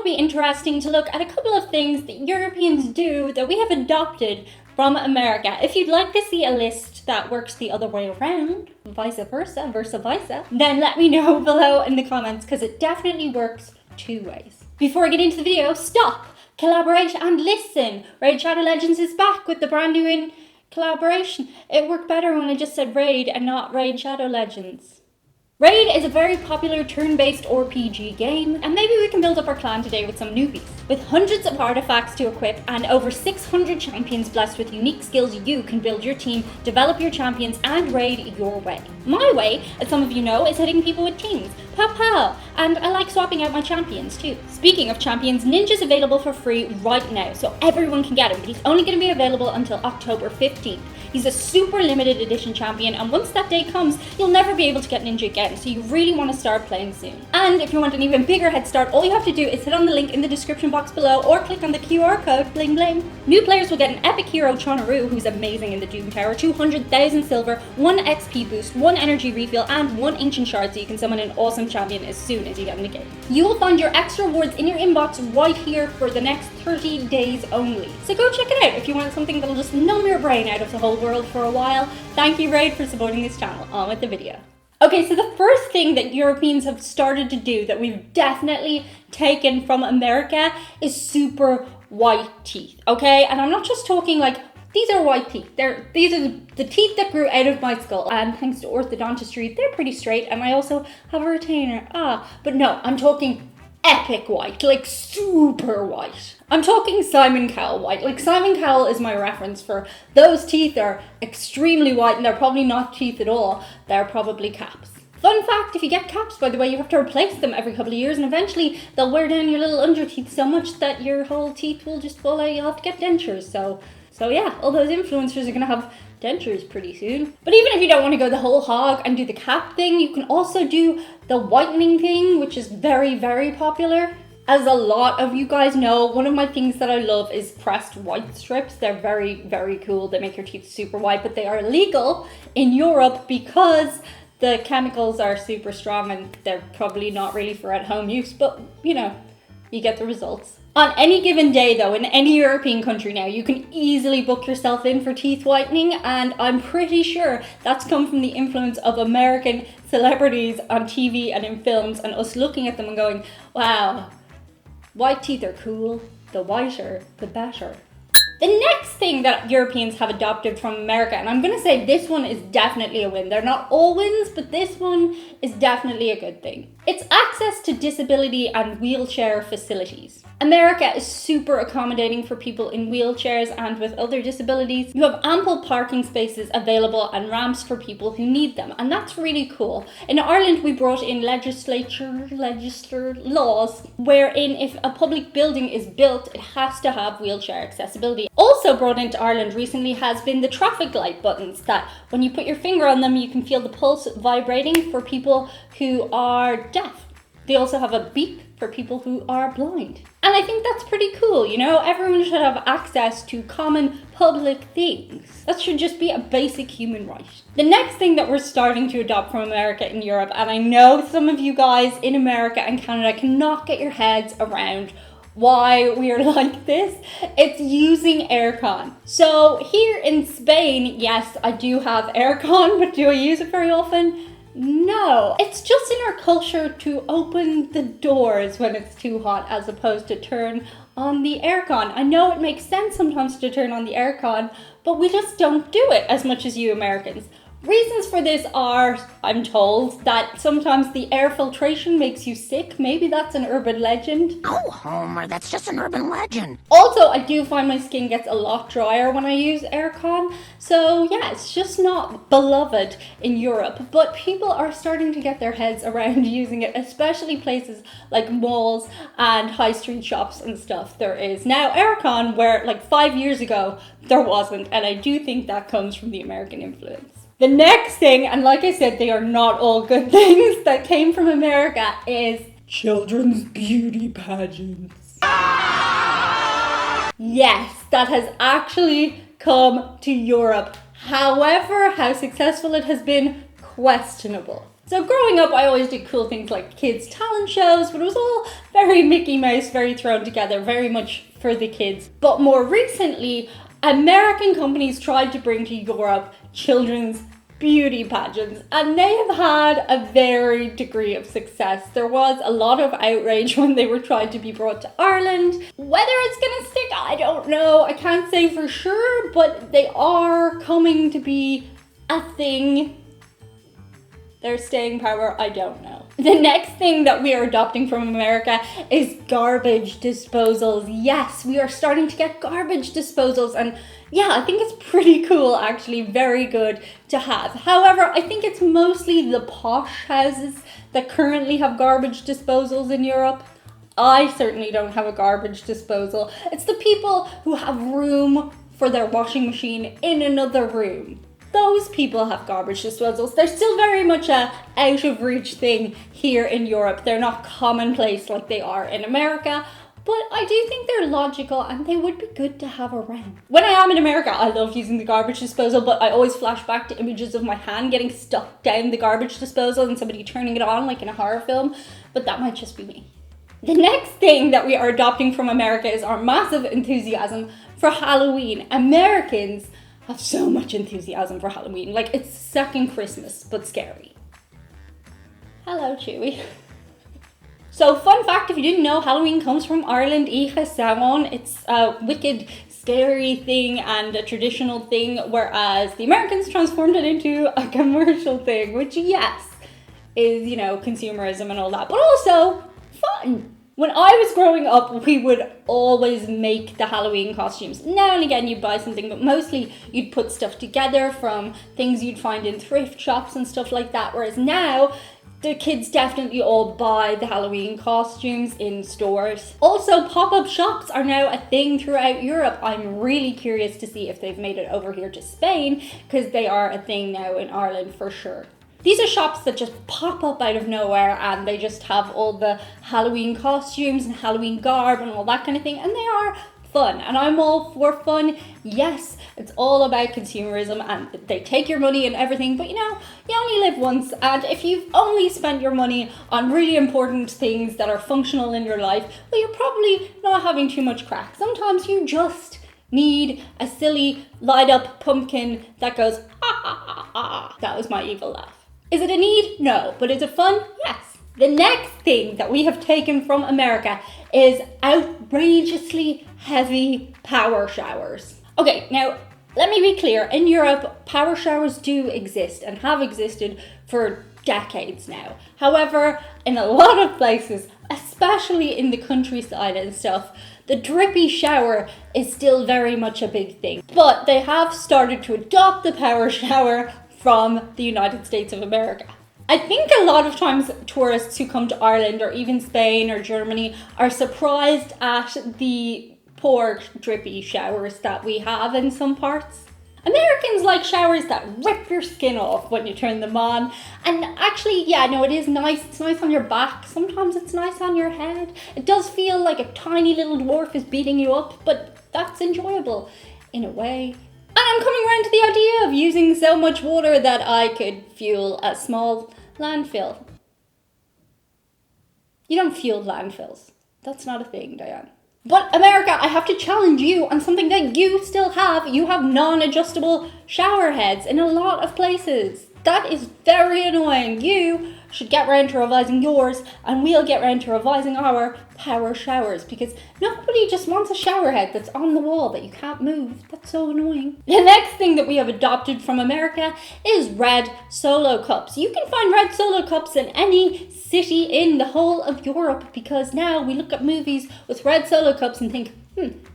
be interesting to look at a couple of things that Europeans do that we have adopted from America. If you'd like to see a list that works the other way around, vice versa, then let me know below in the comments, because it definitely works two ways. Before I get into the video, stop, collaborate and listen. Raid Shadow Legends is back with the brand new collaboration. It worked better when I just said Raid and not Raid Shadow Legends. Raid is a very popular turn-based RPG game, and maybe we can build up our clan today with some newbies. With hundreds of artifacts to equip and over 600 champions blessed with unique skills, you can build your team, develop your champions, and raid your way. My way, as some of you know, is hitting people with teams. Pow pow! And I like swapping out my champions too. Speaking of champions, Ninja's available for free right now, so everyone can get him, but he's only going to be available until October 15th. He's a super limited edition champion, and once that day comes, you'll never be able to get Ninja again, so you really want to start playing soon. And if you want an even bigger head start, all you have to do is hit on the link in the description box below or click on the QR code, bling bling. New players will get an epic hero, Chonaru, who's amazing in the Doom Tower, 200,000 silver, 1 XP boost, 1 energy refill, and 1 ancient shard, so you can summon an awesome champion as soon as you get in the game. You will find your extra rewards in your inbox right here for the next 30 days only. So go check it out if you want something that'll just numb your brain out of the whole world for a while. Thank you, Raid, for supporting this channel. On with the video. Okay, so the first thing that Europeans have started to do that we've definitely taken from America is super white teeth, okay? And I'm not just talking like, these are white teeth. These are the teeth that grew out of my skull. And thanks to orthodontistry, they're pretty straight. And I also have a retainer. But no, I'm talking epic white, like super white. I'm talking Simon Cowell white. Like, Simon Cowell is my reference for those teeth are extremely white, and they're probably not teeth at all. They're probably caps. Fun fact, if you get caps, by the way, you have to replace them every couple of years, and eventually they'll wear down your little under teeth so much that your whole teeth will just fall out. You'll have to get dentures. So yeah, all those influencers are gonna have dentures pretty soon. But even if you don't want to go the whole hog and do the cap thing, you can also do the whitening thing, which is very, very popular. As a lot of you guys know, one of my things that I love is pressed white strips. They're very, very cool. They make your teeth super white, but they are illegal in Europe because the chemicals are super strong and they're probably not really for at-home use, but you know, you get the results. On any given day though, in any European country now, you can easily book yourself in for teeth whitening, and I'm pretty sure that's come from the influence of American celebrities on TV and in films, and us looking at them and going, wow, white teeth are cool, the whiter, the better. The next thing that Europeans have adopted from America, and I'm gonna say this one is definitely a win. They're not all wins, but this one is definitely a good thing. It's access to disability and wheelchair facilities. America is super accommodating for people in wheelchairs and with other disabilities. You have ample parking spaces available and ramps for people who need them, and that's really cool. In Ireland, we brought in legislature laws wherein if a public building is built, it has to have wheelchair accessibility. Also brought into Ireland recently has been the traffic light buttons, that when you put your finger on them, you can feel the pulse vibrating for people who are deaf. They also have a beep for people who are blind. And I think that's pretty cool, you know? Everyone should have access to common public things. That should just be a basic human right. The next thing that we're starting to adopt from America and Europe, and I know some of you guys in America and Canada cannot get your heads around why we are like this, it's using Aircon. So here in Spain, yes, I do have Aircon, but do I use it very often? No, it's just in our culture to open the doors when it's too hot as opposed to turn on the aircon. I know it makes sense sometimes to turn on the aircon, but we just don't do it as much as you Americans. Reasons for this are, I'm told, that sometimes the air filtration makes you sick. Maybe that's an urban legend. Oh, Homer, that's just an urban legend. Also, I do find my skin gets a lot drier when I use aircon. So yeah, it's just not beloved in Europe. But people are starting to get their heads around using it, especially places like malls and high street shops and stuff. There is now aircon where like 5 years ago there wasn't. And I do think that comes from the American influence. The next thing, and like I said, they are not all good things that came from America, is children's beauty pageants. Yes, that has actually come to Europe. However, how successful it has been, questionable. So growing up, I always did cool things like kids' talent shows, but it was all very Mickey Mouse, very thrown together, very much for the kids. But more recently, American companies tried to bring to Europe children's beauty pageants, and they have had a varied degree of success. There was a lot of outrage when they were trying to be brought to Ireland. Whether it's gonna stick, I don't know. I can't say for sure, but they are coming to be a thing. Their staying power, I don't know. The next thing that we are adopting from America is garbage disposals. Yes, we are starting to get garbage disposals, and yeah, I think it's pretty cool, actually, very good to have. However, I think it's mostly the posh houses that currently have garbage disposals in Europe. I certainly don't have a garbage disposal. It's the people who have room for their washing machine in another room. Those people have garbage disposals. They're still very much a out of reach thing here in Europe. They're not commonplace like they are in America. But I do think they're logical and they would be good to have around. When I am in America, I love using the garbage disposal, but I always flash back to images of my hand getting stuck down the garbage disposal and somebody turning it on like in a horror film, but that might just be me. The next thing that we are adopting from America is our massive enthusiasm for Halloween. Americans have so much enthusiasm for Halloween. Like, it's second Christmas, but scary. Hello, Chewie. So, fun fact, if you didn't know, Halloween comes from Ireland, Icha Samhain. It's a wicked, scary thing and a traditional thing, whereas the Americans transformed it into a commercial thing, which, yes, is, you know, consumerism and all that, but also fun. When I was growing up, we would always make the Halloween costumes. Now and again, you'd buy something, but mostly you'd put stuff together from things you'd find in thrift shops and stuff like that, whereas now, the kids definitely all buy the Halloween costumes in stores. Also, pop-up shops are now a thing throughout Europe. I'm really curious to see if they've made it over here to Spain, because they are a thing now in Ireland for sure. These are shops that just pop up out of nowhere and they just have all the Halloween costumes and Halloween garb and all that kind of thing, and they are fun, and I'm all for fun. Yes, it's all about consumerism and they take your money and everything, but you know, you only live once, and if you've only spent your money on really important things that are functional in your life, well, you're probably not having too much crack. Sometimes you just need a silly light up pumpkin that goes ah ah ah ah. That was my evil laugh. Is it a need? No. But is it fun? Yes. The next thing that we have taken from America is outrageously heavy power showers. Okay, now let me be clear. In Europe, power showers do exist and have existed for decades now. However, in a lot of places, especially in the countryside and stuff, the drippy shower is still very much a big thing. But they have started to adopt the power shower from the United States of America. I think a lot of times tourists who come to Ireland or even Spain or Germany are surprised at the poor drippy showers that we have in some parts. Americans like showers that rip your skin off when you turn them on. And actually, yeah, no, it is nice. It's nice on your back. Sometimes it's nice on your head. It does feel like a tiny little dwarf is beating you up, but that's enjoyable in a way. And I'm coming around to the idea of using so much water that I could fuel a small landfill. You don't fuel landfills. That's not a thing, Diane. But America, I have to challenge you on something that you still have. You have non-adjustable shower heads in a lot of places. That is very annoying. You should get round to revising yours, and we'll get round to revising our power showers, because nobody just wants a shower head that's on the wall that you can't move. That's so annoying. The next thing that we have adopted from America is red Solo cups. You can find red Solo cups in any city in the whole of Europe, because now we look at movies with red Solo cups and think,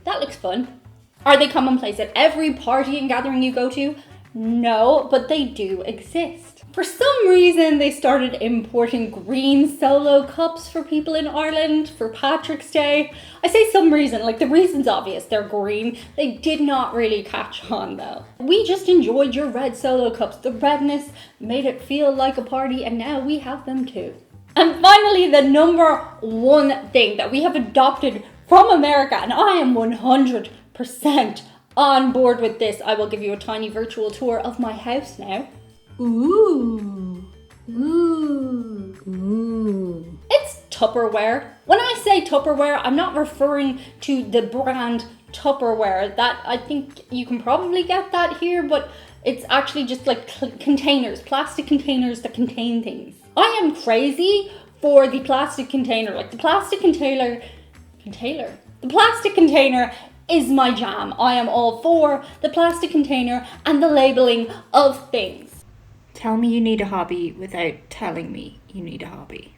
that looks fun. Are they commonplace at every party and gathering you go to? No, but they do exist. For some reason, they started importing green Solo cups for people in Ireland for Patrick's Day. I say some reason, like the reason's obvious, they're green. They did not really catch on though. We just enjoyed your red Solo cups. The redness made it feel like a party, and now we have them too. And finally, the number one thing that we have adopted from America, and I am 100% on board with this. I will give you a tiny virtual tour of my house now. Ooh. It's Tupperware. When I say Tupperware, I'm not referring to the brand Tupperware. That, I think you can probably get that here, but it's actually just like containers, plastic containers that contain things. I am crazy for the plastic container. Like the plastic container is my jam. I am all for the plastic container and the labeling of things. Tell me you need a hobby without telling me you need a hobby.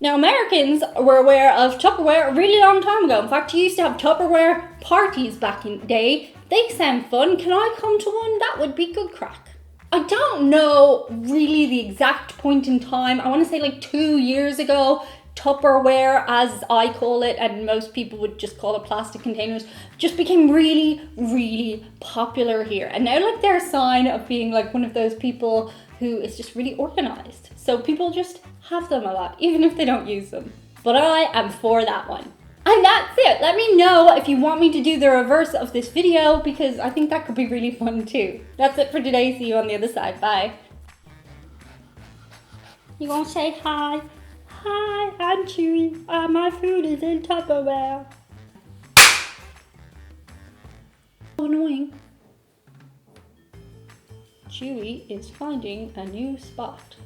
Now, Americans were aware of Tupperware a really long time ago. In fact, you used to have Tupperware parties back in the day. They sound fun. Can I come to one? That would be good crack. I don't know really the exact point in time. I want to say like 2 years ago, Tupperware, as I call it, and most people would just call it plastic containers, just became really, really popular here. And now like they're a sign of being like one of those people who is just really organized. So people just have them a lot, even if they don't use them. But I am for that one. And that's it. Let me know if you want me to do the reverse of this video, because I think that could be really fun too. That's it for today. See you on the other side. Bye. You gonna say hi? Hi, I'm Chewy. My food is in Tupperware. So annoying. Chewy is finding a new spot.